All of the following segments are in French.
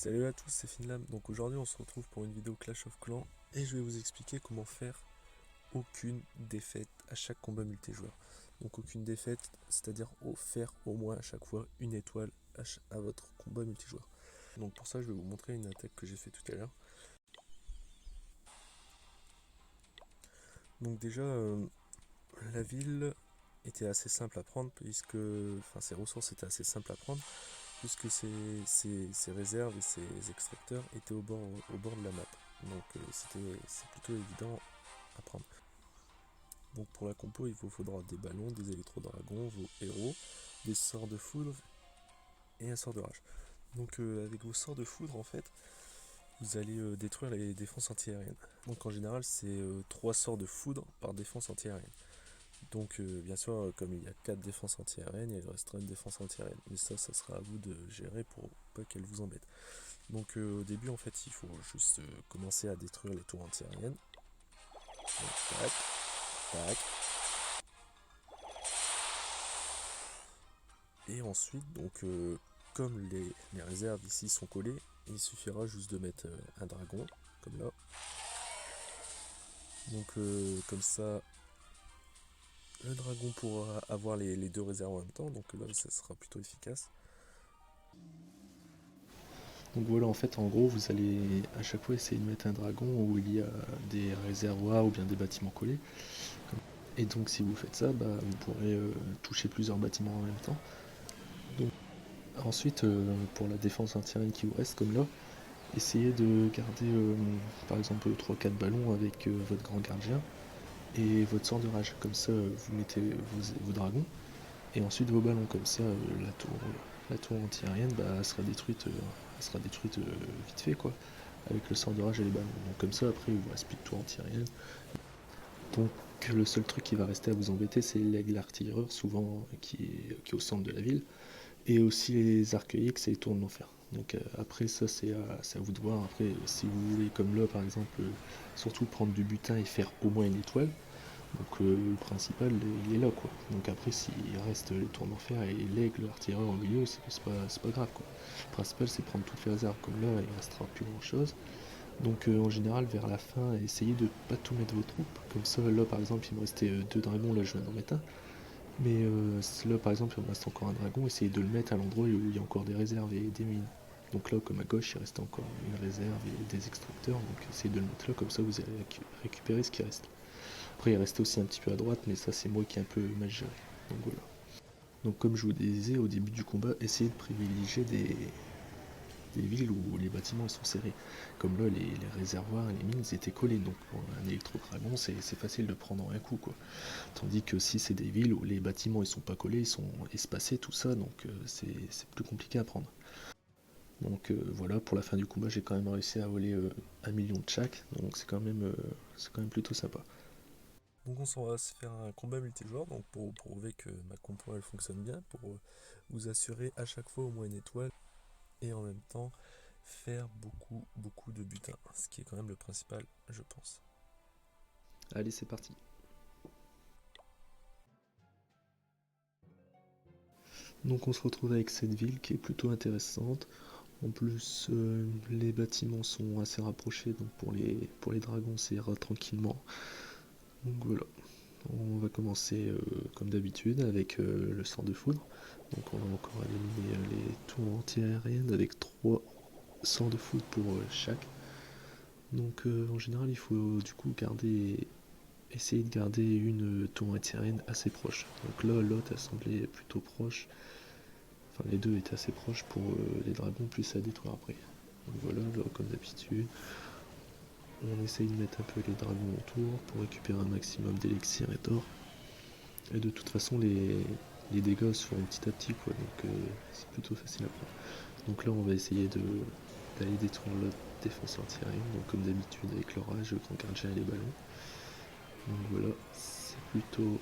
Salut à tous, c'est Finlam. Donc aujourd'hui on se retrouve pour une vidéo Clash of Clans et je vais vous expliquer comment faire aucune défaite à chaque combat multijoueur. Donc aucune défaite, c'est-à-dire faire au moins à chaque fois une étoile à votre combat multijoueur. Donc pour ça je vais vous montrer une attaque que j'ai fait tout à l'heure. Donc déjà la ville était assez simple à prendre puisque ses ressources étaient assez simples à prendre puisque ses réserves et ses extracteurs étaient au bord de la map. Donc c'est plutôt évident à prendre. Donc pour la compo, il vous faudra des ballons, des électro-dragons, vos héros, des sorts de foudre et un sort de rage. Donc avec vos sorts de foudre, en fait, vous allez détruire les défenses anti-aériennes. Donc en général, c'est 3 sorts de foudre par défense anti-aérienne. Donc bien sûr, comme il y a 4 défenses anti-aériennes, il restera une défense anti-aérienne. Mais ça sera à vous de gérer pour pas qu'elle vous embête. Donc au début, en fait, il faut juste commencer à détruire les tours anti-aériennes. Donc tac, tac. Et ensuite, donc comme les réserves ici sont collées, il suffira juste de mettre un dragon, comme là. Donc comme ça, le dragon pourra avoir les deux réserves en même temps, donc là ça sera plutôt efficace. Donc voilà, en fait, en gros, vous allez à chaque fois essayer de mettre un dragon où il y a des réservoirs ou bien des bâtiments collés. Et donc si vous faites ça, vous pourrez toucher plusieurs bâtiments en même temps. Donc, ensuite, pour la défense antiaérienne qui vous reste, comme là, essayez de garder par exemple 3-4 ballons avec votre grand gardien et votre sort de rage. Comme ça, vous mettez vos dragons et ensuite vos ballons. Comme ça, la tour anti-aérienne sera détruite vite fait, quoi, avec le sort de rage et les ballons. Donc comme ça, après, il vous reste plus de tour anti-aérienne. Donc le seul truc qui va rester à vous embêter, c'est l'aigle artilleur, souvent qui est au centre de la ville, et aussi les arcs X et les tours de l'enfer. Donc après ça c'est à vous de voir. Après si vous voulez comme là par exemple surtout prendre du butin et faire au moins une étoile, donc le principal il est là quoi. Donc après s'il reste les tours d'enfer et l'aigle l'artilleur au milieu, c'est pas grave quoi. Le principal c'est prendre toutes les réserves, comme là il restera plus grand chose. Donc en général vers la fin essayez de pas tout mettre vos troupes. Comme ça là par exemple il me restait deux dragons, là je viens d'en mettre un. Mais là par exemple il me reste encore un dragon, essayez de le mettre à l'endroit où il y a encore des réserves et des mines. Donc là comme à gauche il reste encore une réserve et des extracteurs, donc essayez de le mettre là, comme ça vous allez récupérer ce qui reste. Après il reste aussi un petit peu à droite, mais ça c'est moi qui ai un peu mal géré. Donc voilà. Donc comme je vous disais au début du combat, essayez de privilégier des villes où les bâtiments ils sont serrés. Comme là, les réservoirs et les mines ils étaient collés, donc pour un électro-dragon, c'est facile de prendre en un coup, quoi. Tandis que si c'est des villes où les bâtiments ils sont pas collés, ils sont espacés, tout ça, donc c'est plus compliqué à prendre. Donc voilà, pour la fin du combat, j'ai quand même réussi à voler 1 million de chaque, donc c'est quand même plutôt sympa. Donc on va se faire un combat multijoueur, donc pour prouver que ma compo elle fonctionne bien, pour vous assurer à chaque fois au moins une étoile et en même temps faire beaucoup de butin, ce qui est quand même le principal je pense. Allez c'est parti. Donc on se retrouve avec cette ville qui est plutôt intéressante. En plus les bâtiments sont assez rapprochés, donc pour les dragons ça ira tranquillement. Donc voilà. On va commencer comme d'habitude avec le sort de foudre. Donc on va encore éliminer les tours anti-aériennes avec 3 sorts de foudre pour chaque. Donc en général il faut du coup essayer de garder une tour anti-aérienne assez proche. Donc là l'autre a semblé plutôt proche. Enfin les deux étaient assez proches pour les dragons plus à détruire après. Donc voilà, là, comme d'habitude. On essaye de mettre un peu les dragons autour pour récupérer un maximum d'élixir et d'or. Et de toute façon les dégâts se font petit à petit quoi, donc c'est plutôt facile à prendre. Donc là on va essayer d'aller détruire l'autre défense anti-aérienne, donc comme d'habitude avec l'orage, le grand gardien et les ballons. Donc voilà, c'est plutôt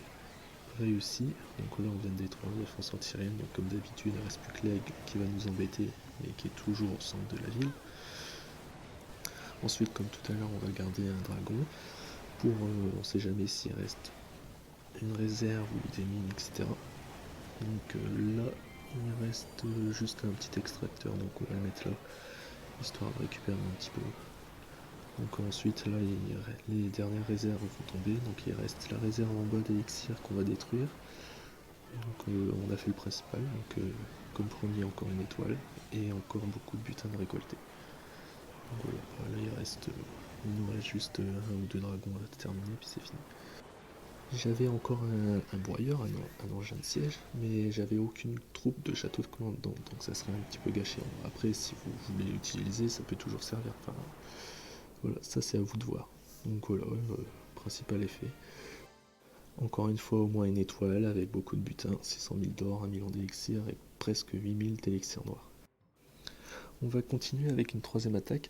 réussi. Donc là on vient de détruire la défense anti-aérienne, donc comme d'habitude il ne reste plus que l'aigle qui va nous embêter, mais qui est toujours au centre de la ville. Ensuite comme tout à l'heure on va garder un dragon, pour on sait jamais s'il reste une réserve ou des mines, etc. Donc là il reste juste un petit extracteur, donc on va le mettre là. histoire de récupérer un petit peu. Donc ensuite là les dernières réserves vont tomber, donc il reste la réserve en bas d'élixir qu'on va détruire. Donc on a fait le principal, donc comme promis encore une étoile et encore beaucoup de butin de récolter. Donc voilà, là il nous reste juste un ou deux dragons à terminer puis c'est fini. J'avais encore un broyeur, un engin de siège, mais j'avais aucune troupe de château de clan dedans, donc ça serait un petit peu gâché. Après, si vous voulez l'utiliser, ça peut toujours servir. Enfin, voilà, ça c'est à vous de voir. Donc voilà, le principal effet. Encore une fois, au moins une étoile avec beaucoup de butin, 600 000 d'or, 1 million d'élixir et presque 8000 d'élixir noir. On va continuer avec une troisième attaque.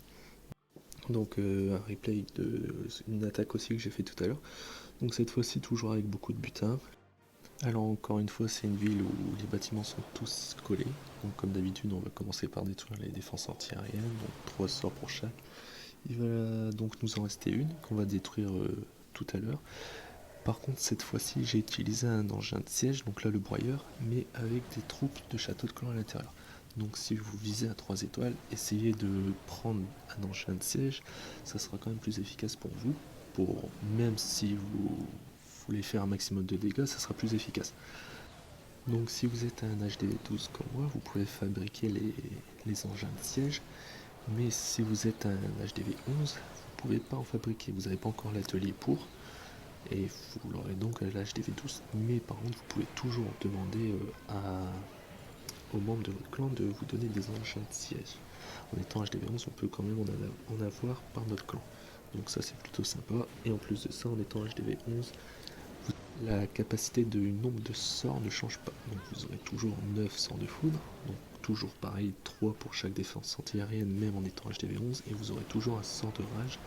Donc un replay d'une attaque aussi que j'ai fait tout à l'heure. Donc cette fois-ci toujours avec beaucoup de butin. Alors encore une fois c'est une ville où les bâtiments sont tous collés. Donc comme d'habitude on va commencer par détruire les défenses anti-aériennes, donc 3 sorts pour chaque. Il va donc nous en rester une qu'on va détruire tout à l'heure. Par contre cette fois-ci j'ai utilisé un engin de siège, donc là le broyeur, mais avec des troupes de château de clan à l'intérieur. Donc si vous visez à 3 étoiles, essayez de prendre un engin de siège, ça sera quand même plus efficace pour vous. Même si vous voulez faire un maximum de dégâts, ça sera plus efficace. Donc si vous êtes un HDV 12 comme moi, vous pouvez fabriquer les engins de siège, mais si vous êtes un HDV 11, vous pouvez pas en fabriquer, vous n'avez pas encore l'atelier pour, et vous l'aurez donc à l'HDV 12. Mais par contre, vous pouvez toujours demander aux membres de votre clan de vous donner des engins de siège. En étant HDV 11, on peut quand même en avoir par notre clan. Donc ça c'est plutôt sympa, et en plus de ça, en étant HDV 11, la capacité du nombre de sorts ne change pas. Donc vous aurez toujours 9 sorts de foudre, donc toujours pareil, 3 pour chaque défense anti-aérienne, même en étant HDV 11, et vous aurez toujours un sort de rage,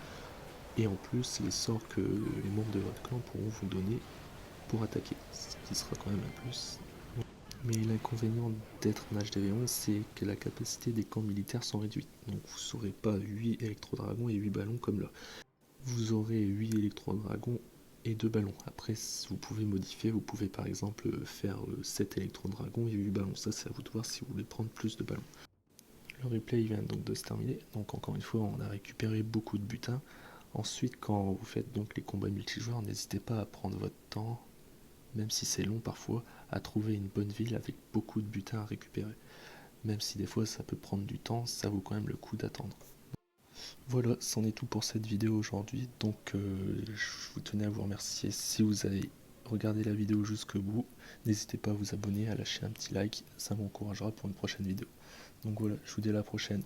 et en plus les sorts que les membres de votre clan pourront vous donner pour attaquer, ce qui sera quand même un plus. Mais l'inconvénient d'être un HDV 11, c'est que la capacité des camps militaires sont réduites. Donc vous n'aurez pas 8 électro-dragons et 8 ballons comme là. Vous aurez 8 électro-dragons et 2 ballons. Après, vous pouvez modifier, vous pouvez par exemple faire 7 électro-dragons et 8 ballons. Ça, c'est à vous de voir si vous voulez prendre plus de ballons. Le replay vient donc de se terminer. Donc encore une fois, on a récupéré beaucoup de butin. Ensuite, quand vous faites donc les combats multijoueurs, n'hésitez pas à prendre votre temps, même si c'est long parfois, à trouver une bonne ville avec beaucoup de butin à récupérer. Même si des fois ça peut prendre du temps, ça vaut quand même le coup d'attendre. Voilà, c'en est tout pour cette vidéo aujourd'hui, donc je vous tenais à vous remercier si vous avez regardé la vidéo jusqu'au bout. N'hésitez pas à vous abonner, à lâcher un petit like, ça m'encouragera pour une prochaine vidéo. Donc voilà, je vous dis à la prochaine.